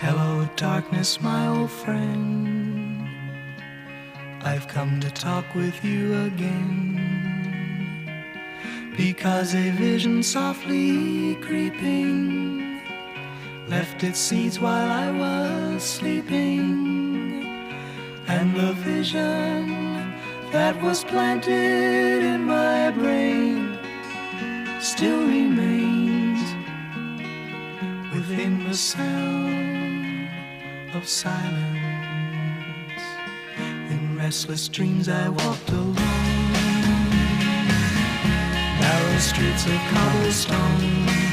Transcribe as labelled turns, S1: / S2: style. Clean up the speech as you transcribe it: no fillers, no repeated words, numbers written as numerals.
S1: Hello, darkness, my old friend. I've come to talk with you again, because a vision softly creeping left its seeds while I was sleeping, and the vision that was planted in my brain still remains within the sound of silence. In restless dreams I walked alone narrow streets of cobblestone,